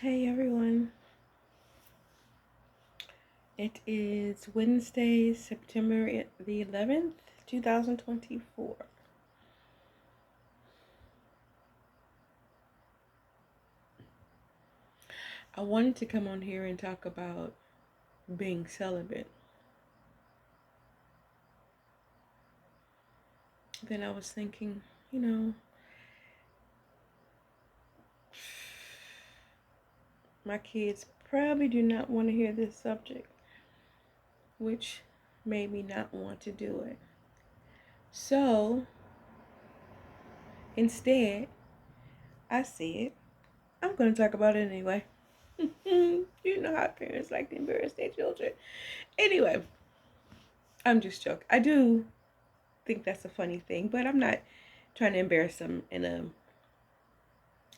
Hey everyone, it is Wednesday, September the 11th, 2024. I wanted to come on here and talk about being celibate. Then I was thinking, you know, my kids probably do not want to hear this subject, which made me not want to do it. So instead, I said, I'm going to talk about it anyway. You know how parents like to embarrass their children. Anyway, I'm just joking. I do think that's a funny thing, but I'm not trying to embarrass them in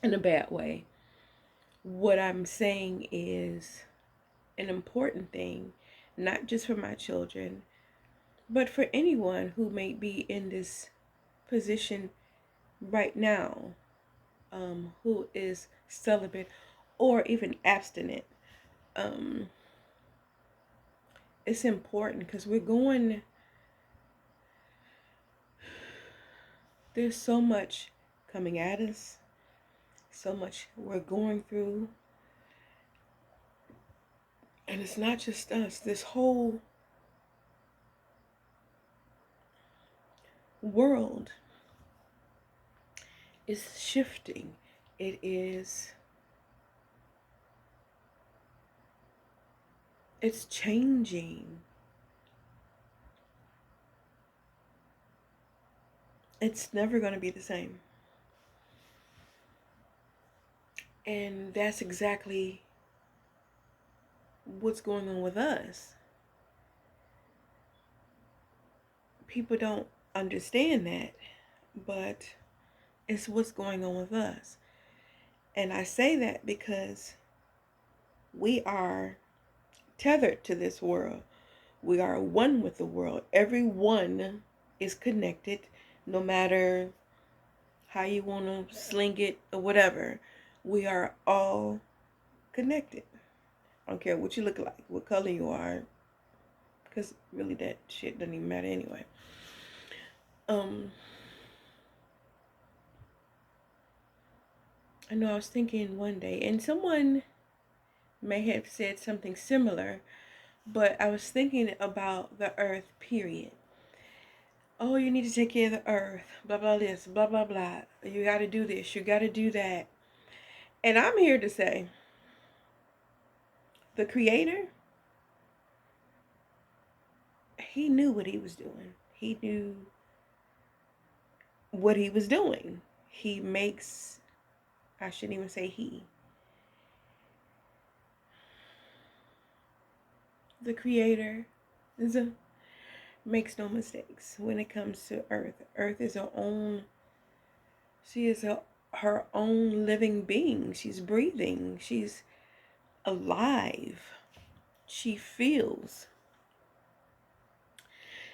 a bad way. What I'm saying is an important thing, not just for my children, but for anyone who may be in this position right now, who is celibate or even abstinent. Um, it's important because there's so much coming at us, so much we're going through. And it's not just us, this whole world is shifting. It is, it's changing. It's never going to be the same. And that's exactly what's going on with us. People don't understand that, but it's what's going on with us. And I say that because we are tethered to this world. We are one with the world. Everyone is connected, no matter how you want to sling it or whatever. We are all connected. I don't care what you look like, what color you are, because really that shit doesn't even matter anyway. Um, I know I was thinking one day, and someone may have said something similar, but I was thinking about the earth, period. Oh, you need to take care of the earth, blah, blah, this, blah, blah, blah. You got to do this, you got to do that. And I'm here to say, the creator, he knew what he was doing. He knew what he was doing. He makes, I shouldn't even say he. The creator makes no mistakes when it comes to earth. Earth is she is her own living being. She's breathing. She's alive. She feels.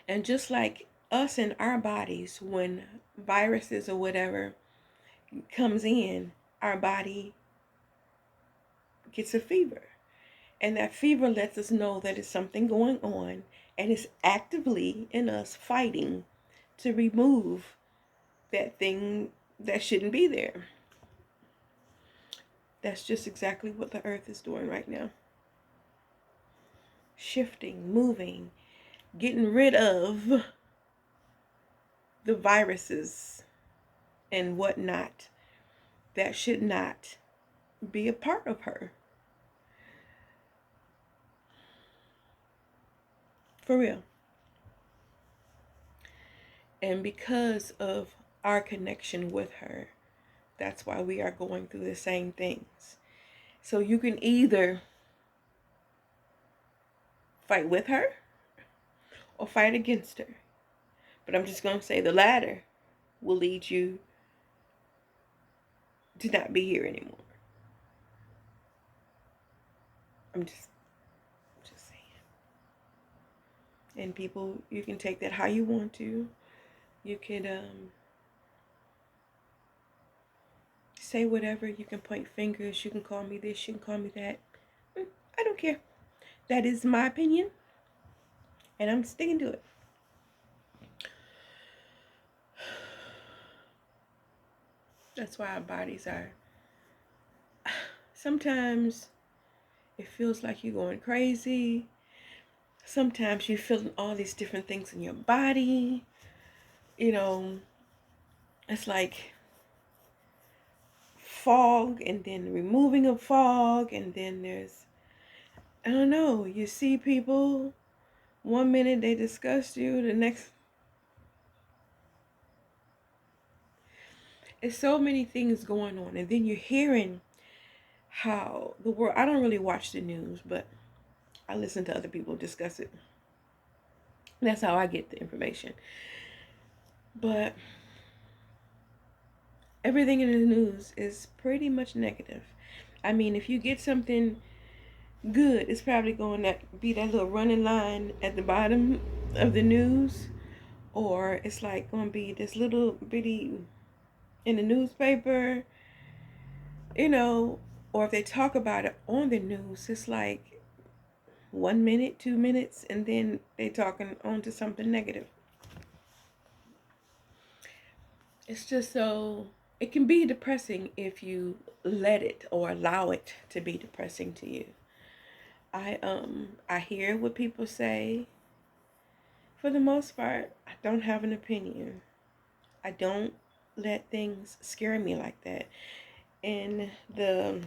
And just like us in our bodies, when viruses or whatever comes in, our body gets a fever. And that fever lets us know that it's something going on and it's actively in us fighting to remove that thing that shouldn't be there. That's just exactly what the earth is doing right now. Shifting, moving, getting rid of the viruses and whatnot that should not be a part of her. For real. And because of our connection with her, that's why we are going through the same things. So you can either fight with her or fight against her. But I'm just going to say the latter will lead you to not be here anymore. I'm just saying. And people, you can take that how you want to. You could say whatever. You can point fingers. You can call me this. You can call me that. I don't care. That is my opinion, and I'm sticking to it. That's why our bodies are. Sometimes it feels like you're going crazy. Sometimes you're feeling all these different things in your body. You know, it's like fog and then removing of fog, and then there's, I don't know, you see people, one minute they disgust you, the next, it's so many things going on. And then you're hearing how the world, I don't really watch the news, but I listen to other people discuss it. That's how I get the information. But everything in the news is pretty much negative. I mean, if you get something good, it's probably going to be that little running line at the bottom of the news, or it's like going to be this little bitty in the newspaper, you know, or if they talk about it on the news, it's like 1 minute, 2 minutes, and then they talking on to something negative. It's just so, it can be depressing if you let it or allow it to be depressing to you. I hear what people say. For the most part, I don't have an opinion. I don't let things scare me like that. And the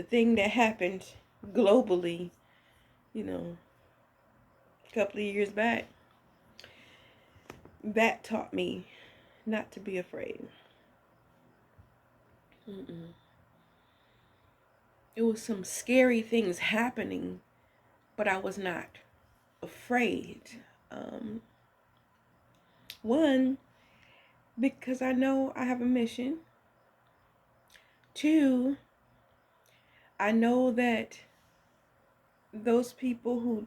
thing that happened globally, you know, a couple of years back, that taught me not to be afraid. Mm-mm. It was some scary things happening, but I was not afraid. Um, One, because I know I have a mission. Two, I know that those people who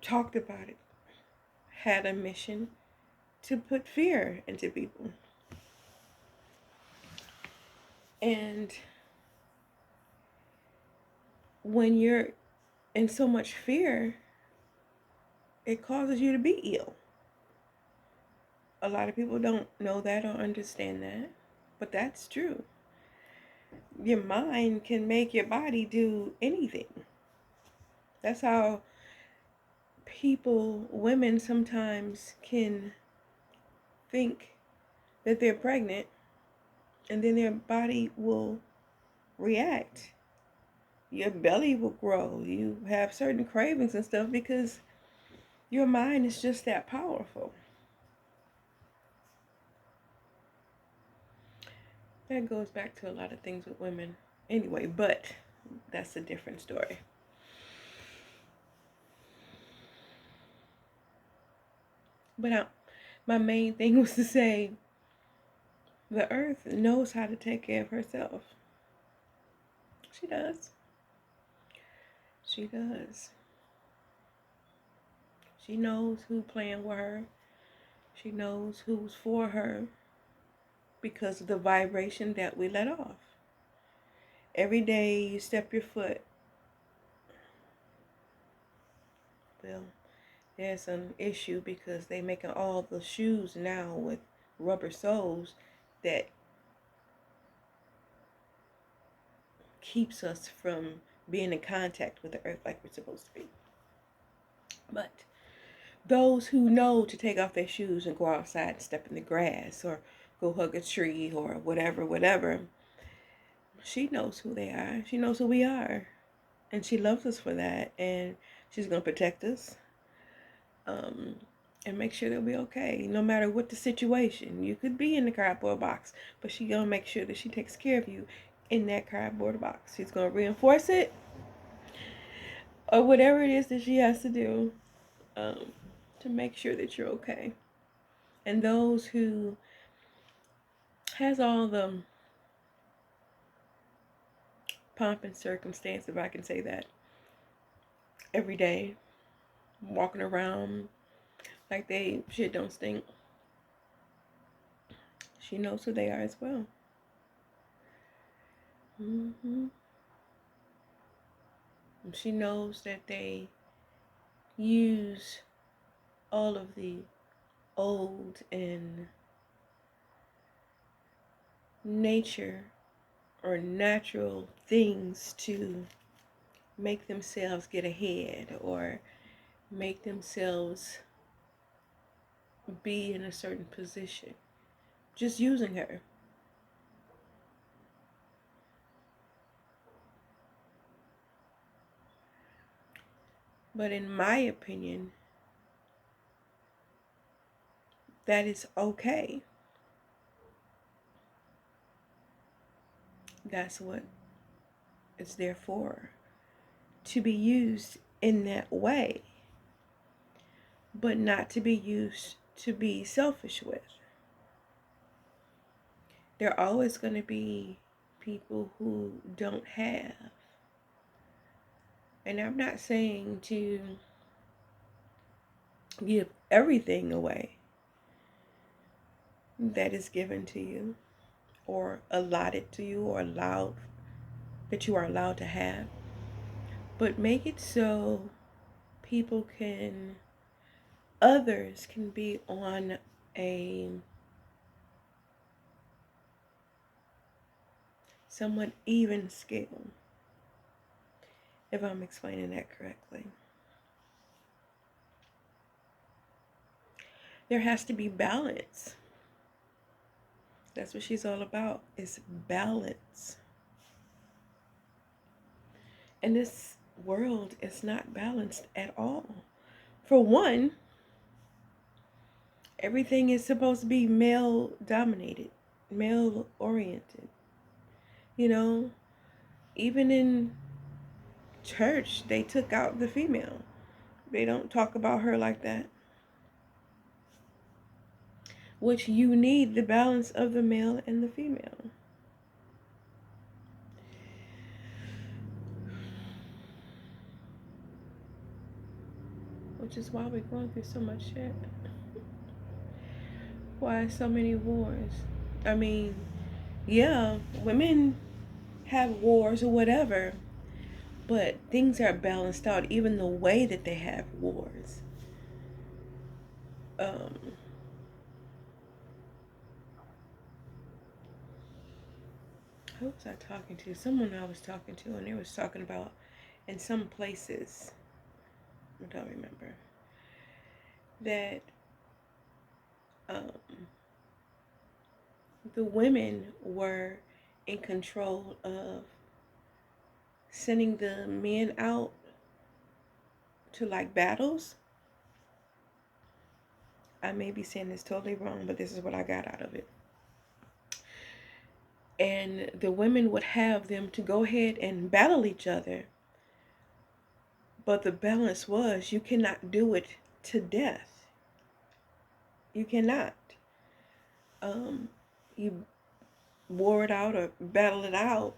talked about it had a mission to put fear into people. And when you're in so much fear, it causes you to be ill. A lot of people don't know that or understand that, but that's true. Your mind can make your body do anything. That's how people, women sometimes can think that they're pregnant and then their body will react. Your belly will grow. You have certain cravings and stuff because your mind is just that powerful. That goes back to a lot of things with women. Anyway, but that's a different story. But my main thing was to say the earth knows how to take care of herself. She does. She does. She knows who's playing with her. She knows who's for her because of the vibration that we let off. Every day you step your foot, well, there's an issue because they're making all the shoes now with rubber soles that keeps us from being in contact with the earth like we're supposed to be. But those who know to take off their shoes and go outside and step in the grass or go hug a tree or whatever, she knows who they are. She knows who we are. And she loves us for that. And she's going to protect us and make sure that we're okay. No matter what the situation. You could be in the cardboard box, but she's going to make sure that she takes care of you in that cardboard box. She's going to reinforce it or whatever it is that she has to do to make sure that you're okay. And those who has all the pomp and circumstance, if I can say that, every day, walking around like they shit don't stink. She knows who they are as well. She knows that they use all of the old and nature or natural things to make themselves get ahead or make themselves be in a certain position. Just using her. But in my opinion, that is okay. That's what it's there for. To be used in that way. But not to be used to be selfish with. There are always going to be people who don't have. And I'm not saying to give everything away that is given to you or allotted to you or allowed that you are allowed to have, but make it so others can be on a somewhat even scale, if I'm explaining that correctly. There has to be balance. That's what she's all about, is balance. And this world is not balanced at all. For one, everything is supposed to be male dominated, male oriented. You know, even in church, they took out the female. They don't talk about her like that. Which you need the balance of the male and the female. Which is why we're going through so much shit. Why so many wars? I mean, yeah, women have wars or whatever, but things are balanced out, even the way that they have wars. Who was I talking to? Someone I was talking to, and they was talking about in some places, I don't remember, that the women were in control of sending the men out to like battles. I may be saying this totally wrong, but this is what I got out of it. And the women would have them to go ahead and battle each other. But the balance was, you cannot do it to death. You cannot. You war it out or battle it out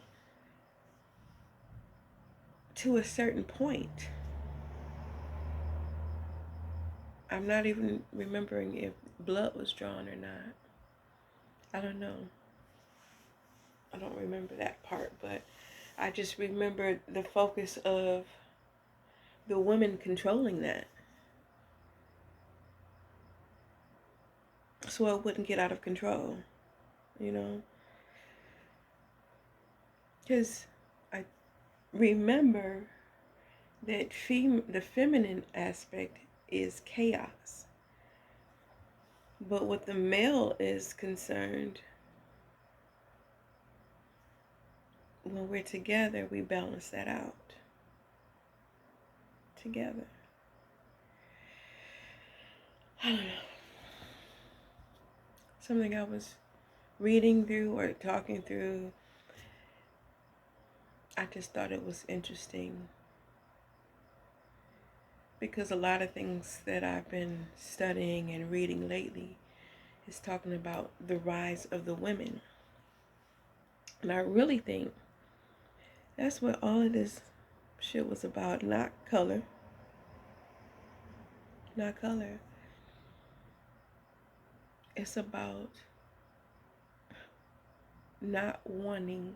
to a certain point. I'm not even remembering if blood was drawn or not. I don't know. I don't remember that part, but I just remember the focus of the women controlling that, so it wouldn't get out of control, you know? Because I remember that the feminine aspect is chaos. But what the male is concerned, when we're together, we balance that out together. I don't know. Something I was reading through or talking through, I just thought it was interesting. Because a lot of things that I've been studying and reading lately is talking about the rise of the women. And I really think that's what all of this shit was about. Not color. Not color. It's about not wanting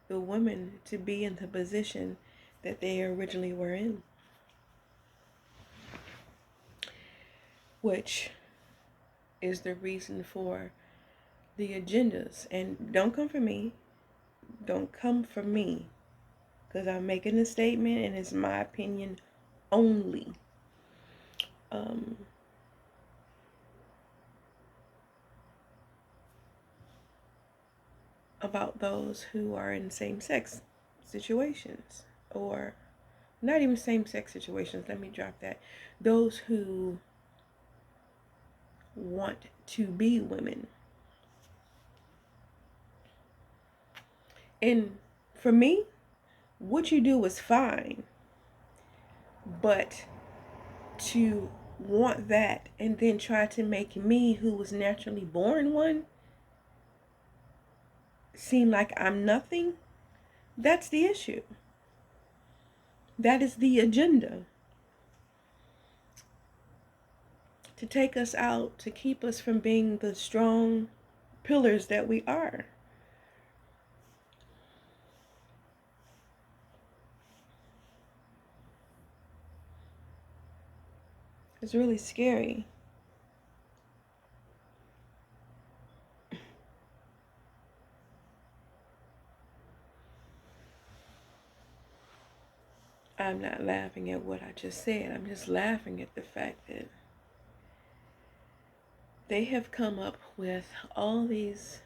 the women to be in the position that they originally were in, which is the reason for the agendas. And don't come for me. Don't come for me. Because I'm making a statement and it's my opinion only. About those who are in same-sex situations, or not even same-sex situations, let me drop that. Those who want to be women. And for me, what you do is fine, but to want that and then try to make me, who was naturally born one, seem like I'm nothing, that's the issue. That is the agenda. To take us out, to keep us from being the strong pillars that we are. It's really scary. I'm not laughing at what I just said. I'm just laughing at the fact that they have come up with all these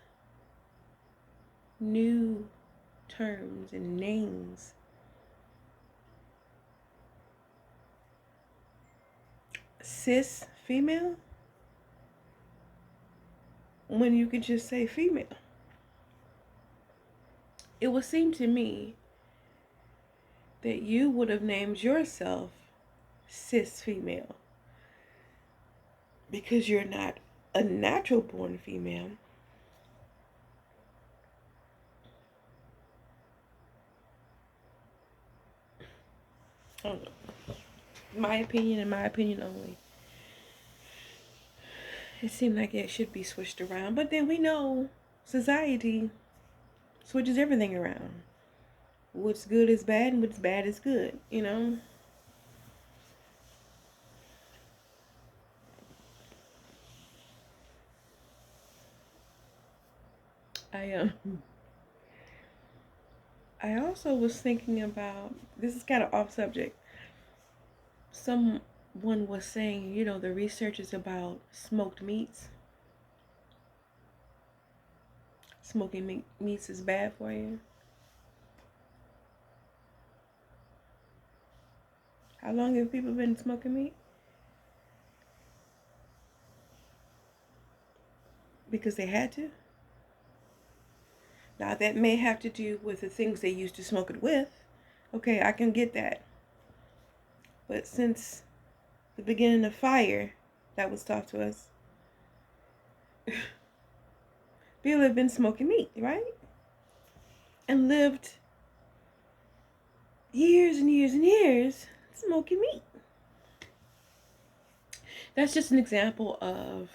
new terms and names. Cis female, when you could just say female. It would seem to me that you would have named yourself cis female because you're not a natural born female. I don't know. My opinion and my opinion only. It seemed like it should be switched around, but then we know society switches everything around. What's good is bad and what's bad is good, you know? I I also was thinking about, this is kind of off subject. Someone was saying, you know, the research is about smoked meats. Smoking meats is bad for you. How long have people been smoking meat? Because they had to. Now, that may have to do with the things they used to smoke it with. Okay, I can get that. But since the beginning of fire, that was taught to us, people have been smoking meat, right? And lived years and years and years smoking meat. That's just an example of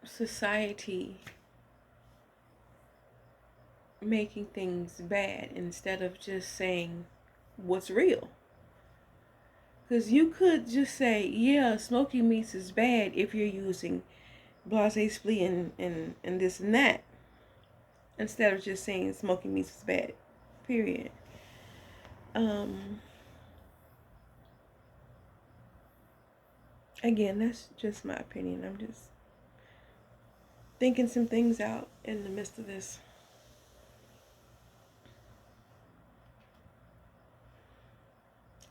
society making things bad instead of just saying what's real. Because you could just say, yeah, smoking meats is bad if you're using blase spleen and this and that, instead of just saying smoking meats is bad, period. Again, that's just my opinion. I'm just thinking some things out in the midst of this.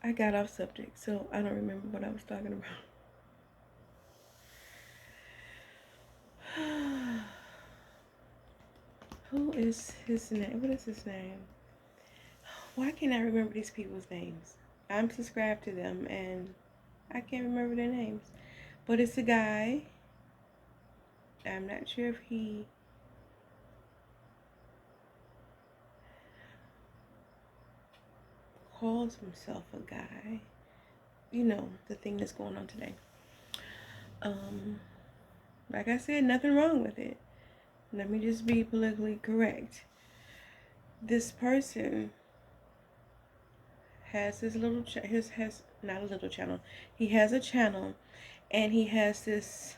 I got off subject, so I don't remember what I was talking about. Who is his name? What is his name? Why can't I remember these people's names? I'm subscribed to them and I can't remember their names. But it's a guy. I'm not sure if he calls himself a guy. You know, the thing that's going on today. Like I said, nothing wrong with it. Let me just be politically correct. This person has his little has not a little channel. He has a channel, and he has this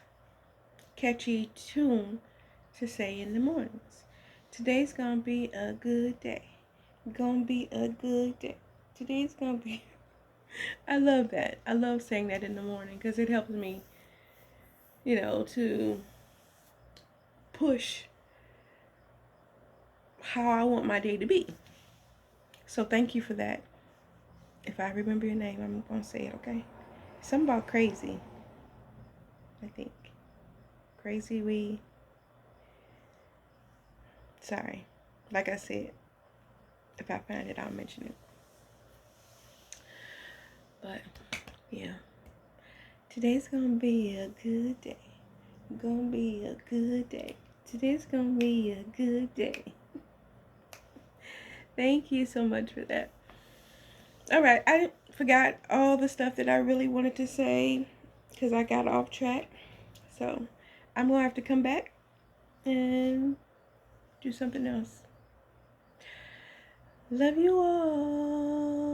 catchy tune to say in the mornings. Today's gonna be a good day. Gonna be a good day. Today's gonna be. I love that. I love saying that in the morning because it helps me, to push how I want my day to be. So thank you for that. If I remember your name, I'm gonna say it, okay? Something about crazy, I think. Crazy we. Sorry. Like I said, if I find it, I'll mention it. But yeah. Today's gonna be a good day. Gonna be a good day. Today's gonna be a good day. Thank you so much for that. All right, I forgot all the stuff that I really wanted to say because I got off track. So I'm gonna have to come back and do something else. Love you all.